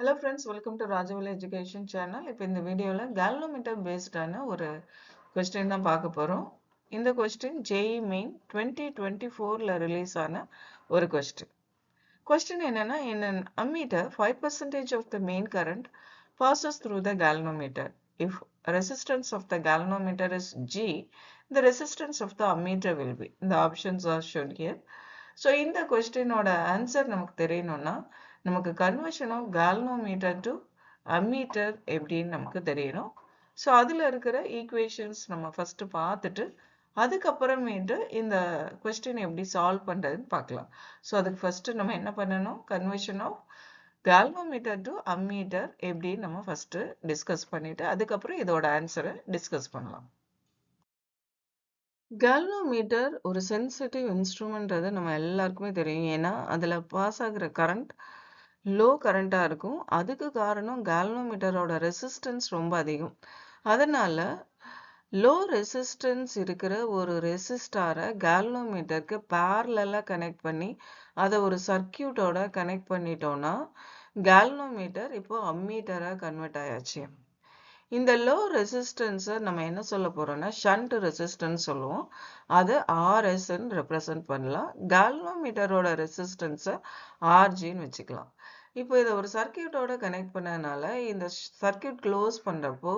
Hello friends, welcome to Rajavali Education channel. இப்போ இந்த வீடியோல galvanometer based ஆன ஒரு question தான் பார்க்க போறோம். இந்த question JEE Main 2024ல ரிலீஸ் ஆன ஒரு question. Question என்னன்னா, in an ammeter 5% of the main current passes through the galvanometer. If resistance of the galvanometer is G, the resistance of the ammeter will be. The options are shown here. So இந்த கொஸ்டினோட answer நமக்கு தெரியணும்னா நமக்கு conversion of galvanometer to ammeter எப்படின்னு நமக்கு தெரியணும். So அதில் இருக்கிற equations நம்ம ஃபர்ஸ்ட் பார்த்துட்டு அதுக்கப்புறமேட்டு இந்த கொஸ்டின் எப்படி சால்வ் பண்ணுறதுன்னு பார்க்கலாம். ஸோ அதுக்கு ஃபர்ஸ்ட் நம்ம என்ன பண்ணணும், conversion of galvanometer to ammeter எப்படின்னு நம்ம ஃபர்ஸ்ட் டிஸ்கஸ் பண்ணிட்டு அதுக்கப்புறம் இதோட ஆன்சரை டிஸ்கஸ் பண்ணலாம். galvanometer ஒரு சென்சிட்டிவ் இன்ஸ்ட்ருமெண்ட்றது நம்ம எல்லாருக்குமே தெரியும். ஏன்னா அதில் பாஸ் ஆகிற கரண்ட் லோ கரண்ட்டாக இருக்கும். அதுக்கு காரணம் galvanometerோட ரெசிஸ்டன்ஸ் ரொம்ப அதிகம். அதனால லோ ரெசிஸ்டன்ஸ் இருக்கிற ஒரு ரெசிஸ்டாரை galvanometerக்கு பேரலாக கனெக்ட் பண்ணி அதை ஒரு சர்க்கியூட்டோட கனெக்ட் பண்ணிட்டோம்னா galvanometer இப்போ அம்மீட்டராக கன்வெர்ட் ஆயாச்சு. இந்த லோ ரெசிஸ்டன்ஸை நம்ம என்ன சொல்ல போறோம்னா ஷண்ட் ரெசிஸ்டன்ஸ் சொல்லுவோம். அது ஆர்எஸ்ன்னு ரெப்ரசன்ட் பண்ணலாம். galvanometerோட ரெசிஸ்டன்ஸை ஆர்ஜின்னு வச்சுக்கலாம். இப்போ இதை ஒரு சர்க்கியூட்டோட கனெக்ட் பண்ணனால இந்த சர்க்கியூட் க்ளோஸ் பண்ணுறப்போ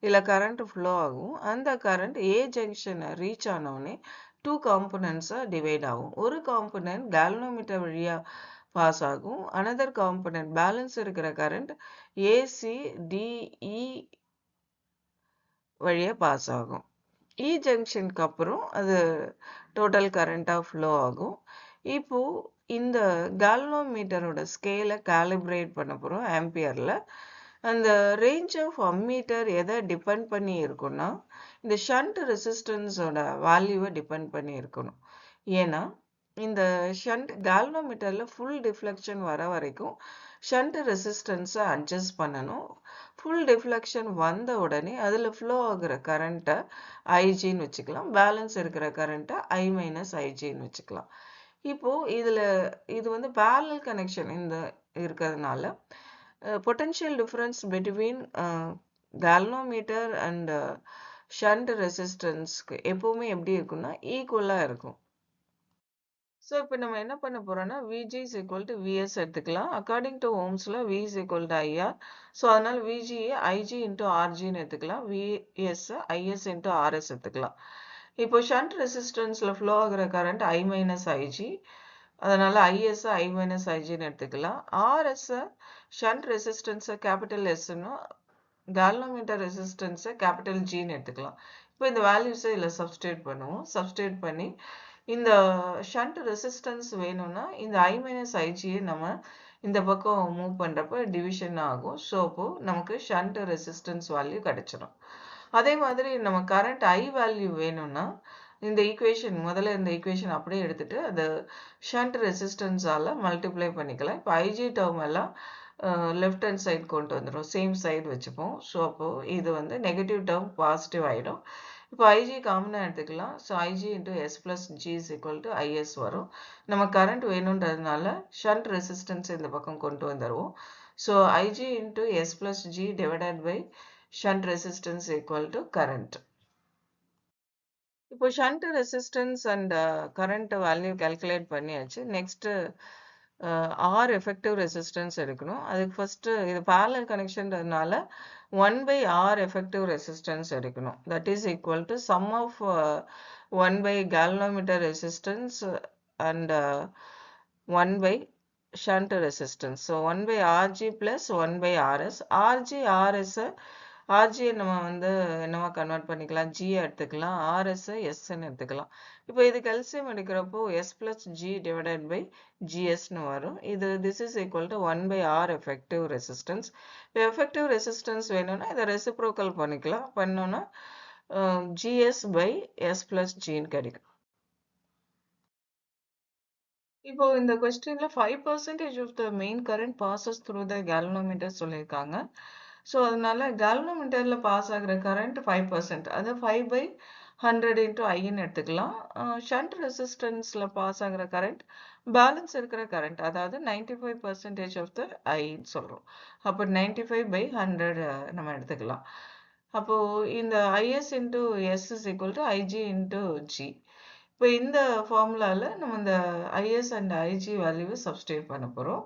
இதில் கரண்ட் ஃப்ளோ ஆகும். அந்த கரண்ட் ஏ ஜங்ஷனை ரீச் ஆனோடனே டூ காம்பனன்ட்ஸாக டிவைட் ஆகும். ஒரு காம்பனன்ட் galvanometer வழியாக பாஸ் ஆகும். அனதர் காம்பனன்ட் பேலன்ஸ் இருக்கிற கரண்ட் ஏசி டிஇ வழியா பாஸ் ஆகும். இ ஜங்ஷனுக்கு அப்புறம் அது டோட்டல் கரண்டாக ஃப்ளோ ஆகும். இப்போ இந்த galvanometerோட ஸ்கேலை கேலிப்ரேட் பண்ண போகிறோம் ஆம்பியரில். அந்த ரேஞ்ச் ஆஃப் அம்மீட்டர் எதை டிபெண்ட் பண்ணி இருக்குன்னா இந்த ஷண்ட் ரெசிஸ்டன்ஸோட வேல்யூவை டிபெண்ட் பண்ணி இருக்கணும். ஏன்னா இந்த ஷண்ட் galvanometerல ஃபுல் டிஃப்ளெக்ஷன் வர வரைக்கும் ஷண்ட் ரெசிஸ்டன்ஸை அட்ஜஸ்ட் பண்ணணும். ஃபுல் டிஃப்ளெக்ஷன் வந்த உடனே அதில் ஃப்ளோ ஆகுற கரண்ட்டை ஐஜின்னு வச்சுக்கலாம். பேலன்ஸ் இருக்கிற கரண்ட்டை ஐ மைனஸ் ஐஜின்னு வச்சுக்கலாம். இப்போ இது வந்து பேரலல் கனெக்ஷன் இந்த இருக்கிறதுனால potential difference between galvanometer and shunt ரெசிஸ்டன்ஸ்க்கு எப்பவுமே எப்படி இருக்குன்னா ஈக்குவலாக இருக்கும். ஸோ இப்போ நம்ம என்ன பண்ண போறோம்னா VG is equal to VS எடுத்துக்கலாம். அக்கார்டிங் டு ஓம்ஸில் V is equal to IR. So அதனால VGயை IG into RGன்னு எடுத்துக்கலாம். VS IS into RS எடுத்துக்கலாம். இப்போ ஷண்ட் ரெசிஸ்டன்ஸில் ஃப்ளோ ஆகிற கரண்ட் I மைனஸ் ஐஜி. அதனால IS I மைனஸ் ஐஜின்னு எடுத்துக்கலாம். RS ஷண்ட் ரெசிஸ்டன்ஸை கேபிட்டல் எஸ்ன்னு galvanometer ரெசிஸ்டன்ஸை கேபிட்டல் ஜின்னு எடுத்துக்கலாம். இப்போ இந்த வேல்யூஸை இதில் சப்ஸ்டியூட் பண்ணுவோம். சப்ஸ்டியூட் பண்ணி இந்த ஷண்ட் ரெசிஸ்டன்ஸ் வேணும்னா இந்த ஐ மைனஸ் ஐஜியை நம்ம இந்த பக்கம் மூவ் பண்ணுறப்ப டிவிஷன் ஆகும். ஸோ அப்போ நமக்கு ஷண்ட் ரெசிஸ்டன்ஸ் வேல்யூ கிடைச்சிடும். அதே மாதிரி நம்ம கரண்ட் ஐ வேல்யூ வேணும்னா இந்த ஈக்குவேஷன் முதல்ல இந்த ஈக்குவேஷன் அப்படியே எடுத்துட்டு அந்த ஷண்ட் ரெசிஸ்டன்ஸால் மல்டிப்ளை பண்ணிக்கலாம். இப்போ ஐஜி டேர்ம் எல்லாம் லெஃப்ட் ஹேண்ட் சைடு கொண்டு வந்துடும், சேம் சைடு வச்சுப்போம். ஸோ அப்போது இது வந்து நெகட்டிவ் டேர்ம் பாசிட்டிவ் ஆகிடும். இப்போ ஐஜி காமனாக எடுத்துக்கலாம். So IG into S plus G is equal to IS வரும். நம்ம கரண்ட் வேணுன்றதுனால ஷண்ட் ரெசிஸ்டன்ஸ் இந்த பக்கம் கொண்டு வந்துடுவோம். So IG into S plus G divided by shunt resistance equal to current. இப்போ shunt resistance and current value calculate பண்ணியாச்சு. Next R effective resistance எடுக்கணும். அதுக்கு ஃபர்ஸ்ட் இது parallel கனெக்ஷன்றதுனால 1/R எஃபெக்டிவ் ரெசிஸ்டன்ஸ் எடுக்கணும். That is equal to sum of 1 galvanometer resistance and 1 shunt resistance. So 1/RG plus 1/RS. ஆர்ஜியை நம்ம வந்து என்னவா கன்வெர்ட் பண்ணிக்கலாம், ஜி எடுத்துக்கலாம். ஆர்எஸ்ஸை எஸ்ன்னு எடுத்துக்கலாம். இப்போ இதுக்கு எல்சிஎம் எடுக்கிறப்போ S plus G divided by ஜிஎஸ்ன்னு வரும். This is equal to 1/R effective resistance. இப்போ எஃபெக்டிவ் ரெசிஸ்டன்ஸ் வேணும்னா இதை ரெசிப்ரோக்கல் பண்ணிக்கலாம். பண்ணோன்னா ஜிஎஸ் பை எஸ் ப்ளஸ் ஜின்னு கிடைக்கும். இப்போ இந்த கொஸ்டின்ல 5% of the main current passes through the galvanometer சொல்லியிருக்காங்க. ஸோ அதனால galvanometerல பாஸ் ஆகிற கரண்ட் 5%, அது 5/R 100 into ஐன்னு எடுத்துக்கலாம். ஷண்ட் ரெசிஸ்டன்ஸில் பாஸ் ஆகிற கரண்ட் பேலன்ஸ் இருக்கிற கரண்ட், அதாவது 95% ஆஃப் த ஐன்னு சொல்கிறோம். அப்போ 95/100 நம்ம எடுத்துக்கலாம். அப்போது இந்த IS into S is equal to IG into G. இப்போ இந்த ஃபார்முலாவில் நம்ம இந்த ஐஎஸ் அண்ட் ஐஜி வேல்யூவை சப்ஸ்டியூட் பண்ண போகிறோம்.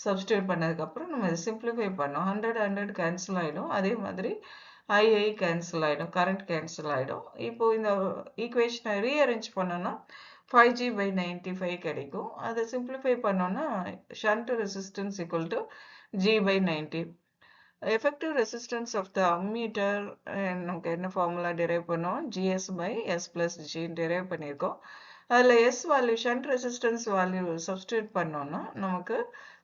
சப்ஸ்டியூட் பண்ணதுக்கப்புறம் நம்ம இதை சிம்பிளிஃபை பண்ணோம். 100 கேன்சல் ஆகிடும். அதே மாதிரி ஐ கேன்சல் ஆகிடும், கரண்ட் கேன்சல் ஆகிடும். இப்போ இந்த ஈக்குவேஷனை ரீஅரேஞ்ச் பண்ணோன்னா 5G/95 கிடைக்கும். அதை சிம்பிளிஃபை பண்ணோன்னா shunt resistance equal to G/90. Effective resistance of the ammeter நமக்கு என்ன ஃபார்முலா டிரைவ் பண்ணோம்? GS/S+G டிரைவ் பண்ணியிருக்கோம். அதில் S value shunt resistance value substitute பண்ணோன்னா நமக்கு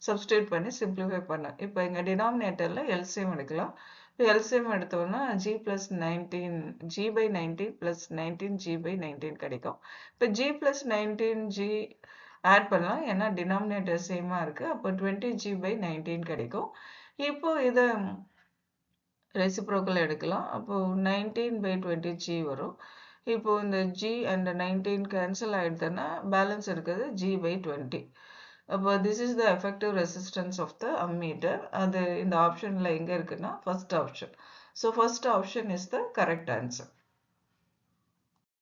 சப்ஸ்டியூட் பண்ணி சிம்பிளிஃபை பண்ணோம். இப்போ எங்கள் டினாமினேட்டரில் எல்சிஎம் எடுக்கலாம். இப்போ எல்சிஎம் எடுத்தோம்னா G/19 + 19 G/19 கிடைக்கும். இப்போ G+19G ஆட் பண்ணலாம், ஏன்னா டினாமினேட்டர் சேமாக இருக்குது. அப்போ 20G/19 கிடைக்கும். இப்போ இதை ரெசிப்ரோக்கல் எடுக்கலாம். அப்போது 19/20G வரும். இப்போ இந்த G அண்ட் 19 கேன்சல் ஆகிடுதுன்னா பேலன்ஸ் இருக்கிறது G/20. அப்போ this is the effective resistance of the ammeter. அது இந்த ஆப்ஷனில் எங்கே இருக்குன்னா first option. So first option is the correct answer.